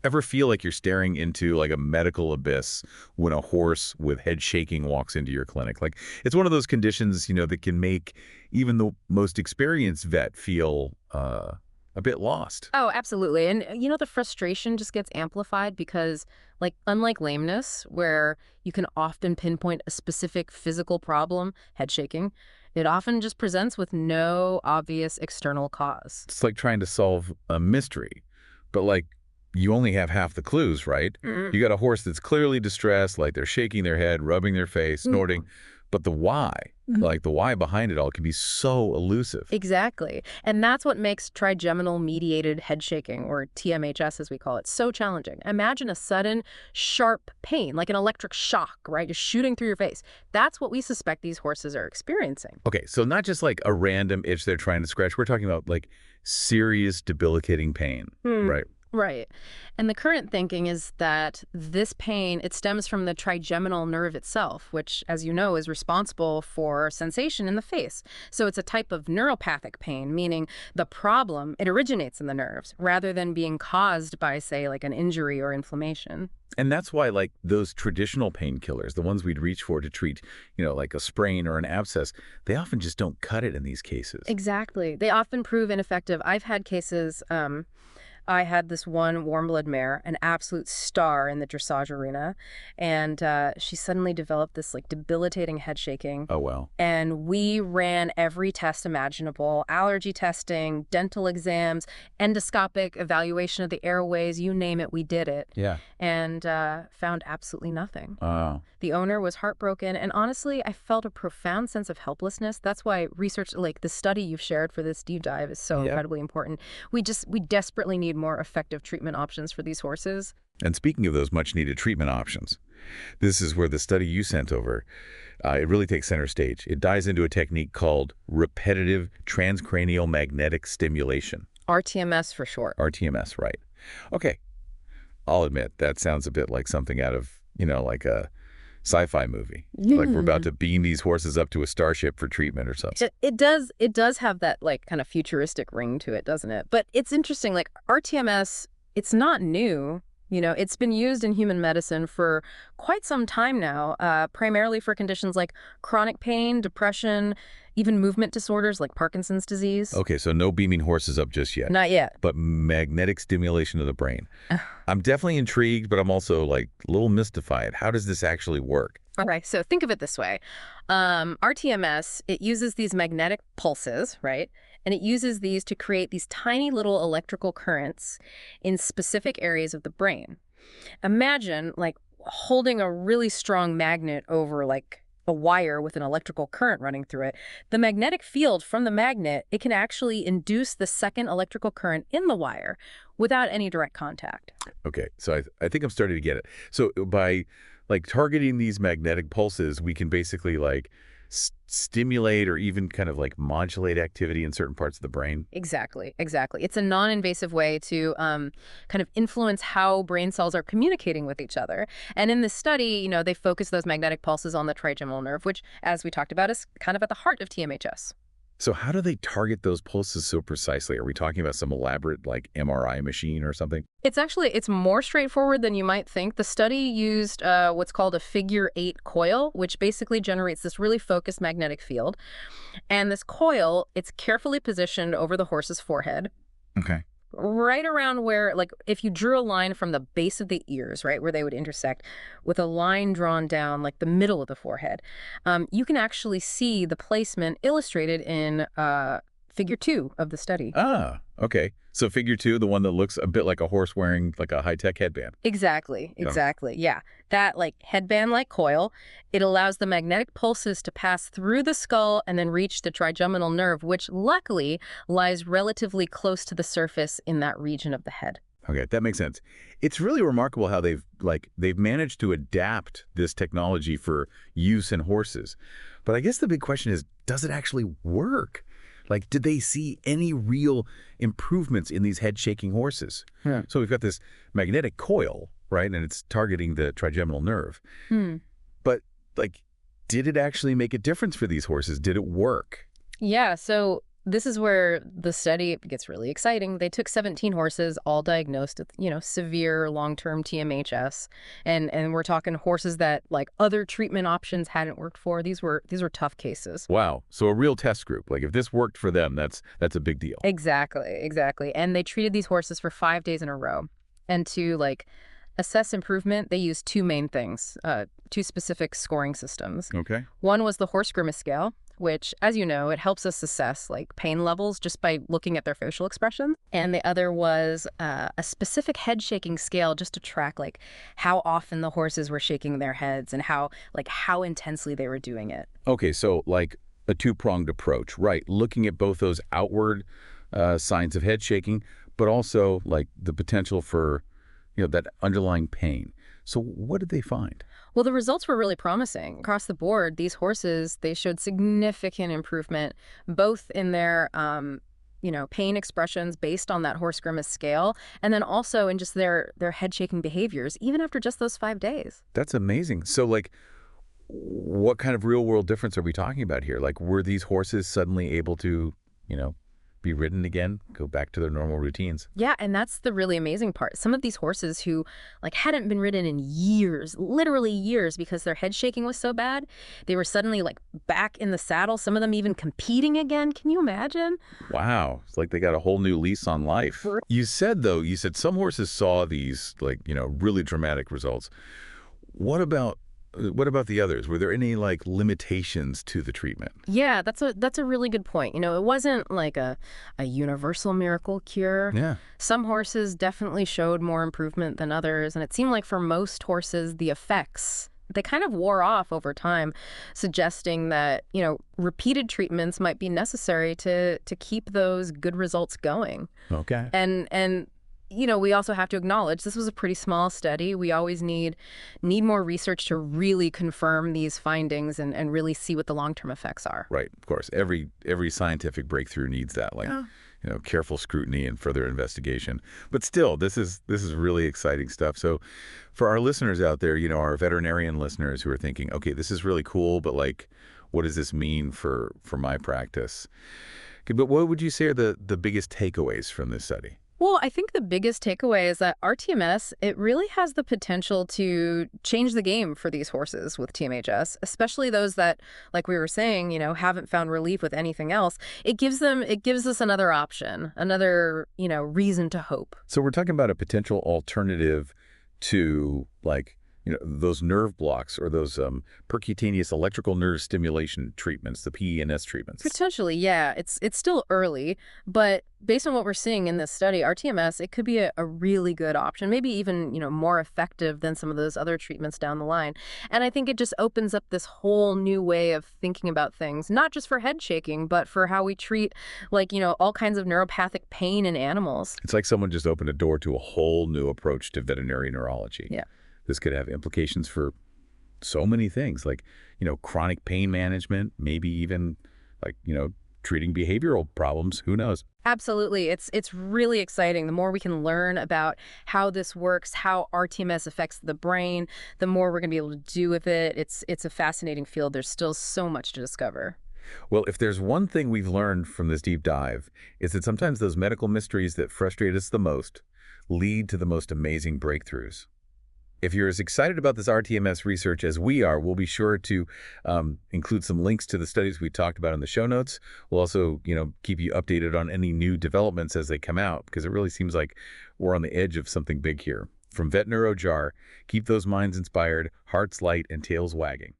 Ever feel like you're staring into like a medical abyss when a horse with head shaking walks into your clinic? Like it's one of those conditions, that can make even the most experienced vet feel a bit lost. Oh, absolutely. And the frustration just gets amplified because, like, unlike lameness, where you can often pinpoint a specific physical problem, head shaking, it often just presents with no obvious external cause. It's like trying to solve a mystery, but like you only have half the clues, right? Mm. You got a horse that's clearly distressed, like they're shaking their head, rubbing their face, snorting, but the why, like the why behind it all can be so elusive. Exactly. And that's what makes trigeminal-mediated head shaking, or TMHS as we call it, so challenging. Imagine a sudden, sharp pain, like an electric shock, right? Just shooting through your face. That's what we suspect these horses are experiencing. Okay, so not just like a random itch they're trying to scratch. We're talking about like serious debilitating pain, Hmm. right? Right. And the current thinking is that this pain, it stems from the trigeminal nerve itself, which, as you know, is responsible for sensation in the face. So it's a type of neuropathic pain, meaning the problem, it originates in the nerves rather than being caused by, say, like an injury or inflammation. And that's why like those traditional painkillers, the ones we'd reach for to treat, like a sprain or an abscess, they often just don't cut it in these cases. Exactly. They often prove ineffective. I've had cases, I had this one warm blood mare, an absolute star in the dressage arena, and she suddenly developed this like debilitating head shaking. Oh, well. And we ran every test imaginable, allergy testing, dental exams, endoscopic evaluation of the airways, you name it, we did it. Yeah. And found absolutely nothing. Oh. The owner was heartbroken, and honestly, I felt a profound sense of helplessness. That's why research, like the study you've shared for this deep dive, is so Yep. incredibly important. We desperately need more effective treatment options for these horses. And speaking of those much-needed treatment options, this is where the study you sent over, it really takes center stage. It dives into a technique called repetitive transcranial magnetic stimulation, RTMS for short. RTMS, right? Okay, I'll admit that sounds a bit like something out of, like a sci-fi movie. Like we're about to beam these horses up to a starship for treatment or something. It does have that like kind of futuristic ring to it, doesn't it? But it's interesting, like RTMS, it's not new. It's been used in human medicine for quite some time now, primarily for conditions like chronic pain, depression, even movement disorders like Parkinson's disease. Okay, so no beaming horses up just yet, Not yet. but magnetic stimulation of the brain. I'm definitely intrigued, but I'm also like a little mystified. How does this actually work? All right, so think of it this way. RTMS, it uses these magnetic pulses, right? And it uses these to create these tiny little electrical currents in specific areas of the brain. Imagine like holding a really strong magnet over like a wire with an electrical current running through it. The magnetic field from the magnet, it can actually induce the second electrical current in the wire without any direct contact. Okay, so I think I'm starting to get it. So by like targeting these magnetic pulses, we can basically like stimulate or even kind of like modulate activity in certain parts of the brain. Exactly, exactly. It's a non-invasive way to kind of influence how brain cells are communicating with each other. And in this study, they focus those magnetic pulses on the trigeminal nerve, which, as we talked about, is kind of at the heart of TMHS. So how do they target those pulses so precisely? Are we talking about some elaborate like MRI machine or something? It's more straightforward than you might think. The study used what's called a figure-8 coil, which basically generates this really focused magnetic field. And this coil, it's carefully positioned over the horse's forehead, Okay. right around where, like, if you drew a line from the base of the ears, right, where they would intersect, with a line drawn down, like the middle of the forehead, you can actually see the placement illustrated in figure 2 of the study. Ah, okay. So figure 2, the one that looks a bit like a horse wearing like a high-tech headband. Exactly, Yeah. exactly. Yeah. That like headband-like coil, it allows the magnetic pulses to pass through the skull and then reach the trigeminal nerve, which luckily lies relatively close to the surface in that region of the head. Okay, that makes sense. It's really remarkable how they've managed to adapt this technology for use in horses. But I guess the big question is, does it actually work? Like, did they see any real improvements in these head-shaking horses? Yeah. So we've got this magnetic coil, right? And it's targeting the trigeminal nerve. But, like, did it actually make a difference for these horses? Did it work? Yeah, so This is where the study gets really exciting. They took 17 horses, all diagnosed with, severe long-term TMHS. And we're talking horses that, like, other treatment options hadn't worked for. These were tough cases. Wow. So a real test group. Like if this worked for them, that's a big deal. Exactly, exactly. And they treated these horses for 5 days in a row. And to, like, assess improvement, they used two main things, two specific scoring systems. Okay. One was the horse grimace scale, which, as you know, it helps us assess like pain levels just by looking at their facial expression. And the other was a specific head shaking scale just to track like how often the horses were shaking their heads and how intensely they were doing it. Okay. So like a two-pronged approach, right? Looking at both those outward signs of head shaking, but also like the potential for, that underlying pain. So what did they find? Well, the results were really promising. Across the board, these horses, they showed significant improvement, both in their, pain expressions based on that horse grimace scale, and then also in just their head-shaking behaviors, even after just those 5 days. That's amazing. So like, what kind of real-world difference are we talking about here? Like, were these horses suddenly able to, be ridden again, go back to their normal routines? Yeah, and that's the really amazing part. Some of these horses who like hadn't been ridden in years, literally years, because their head shaking was so bad, they were suddenly like back in the saddle, some of them even competing again. Can you imagine? Wow. It's like they got a whole new lease on life. You said some horses saw these like, really dramatic results. What about the others? Were there any like limitations to the treatment? Yeah, that's a really good point. It wasn't like a universal miracle cure. Yeah. Some horses definitely showed more improvement than others, and it seemed like for most horses the effects they kind of wore off over time, suggesting that, repeated treatments might be necessary to keep those good results going. Okay. And we also have to acknowledge this was a pretty small study. We always need more research to really confirm these findings and really see what the long-term effects are. Right. Of course. Every scientific breakthrough needs that, like, careful scrutiny and further investigation. But still, this is really exciting stuff. So for our listeners out there, our veterinarian listeners who are thinking, okay, this is really cool, but like, what does this mean for my practice? Okay, but what would you say are the biggest takeaways from this study? Well, I think the biggest takeaway is that RTMS, it really has the potential to change the game for these horses with TMHS, especially those that, like we were saying, haven't found relief with anything else. It gives us another option, another, reason to hope. So we're talking about a potential alternative to like, those nerve blocks or those percutaneous electrical nerve stimulation treatments, the PENS treatments. Potentially, yeah. It's still early, but based on what we're seeing in this study, RTMS, it could be a really good option, maybe even, more effective than some of those other treatments down the line. And I think it just opens up this whole new way of thinking about things, not just for head shaking, but for how we treat, like, all kinds of neuropathic pain in animals. It's like someone just opened a door to a whole new approach to veterinary neurology. Yeah. This could have implications for so many things like, chronic pain management, maybe even like, treating behavioral problems. Who knows? Absolutely. It's really exciting. The more we can learn about how this works, how RTMS affects the brain, the more we're going to be able to do with it. It's a fascinating field. There's still so much to discover. Well, if there's one thing we've learned from this deep dive, it's that sometimes those medical mysteries that frustrate us the most lead to the most amazing breakthroughs. If you're as excited about this RTMS research as we are, we'll be sure to include some links to the studies we talked about in the show notes. We'll also, keep you updated on any new developments as they come out, because it really seems like we're on the edge of something big here. From Vet NeuroJar, keep those minds inspired, hearts light, and tails wagging.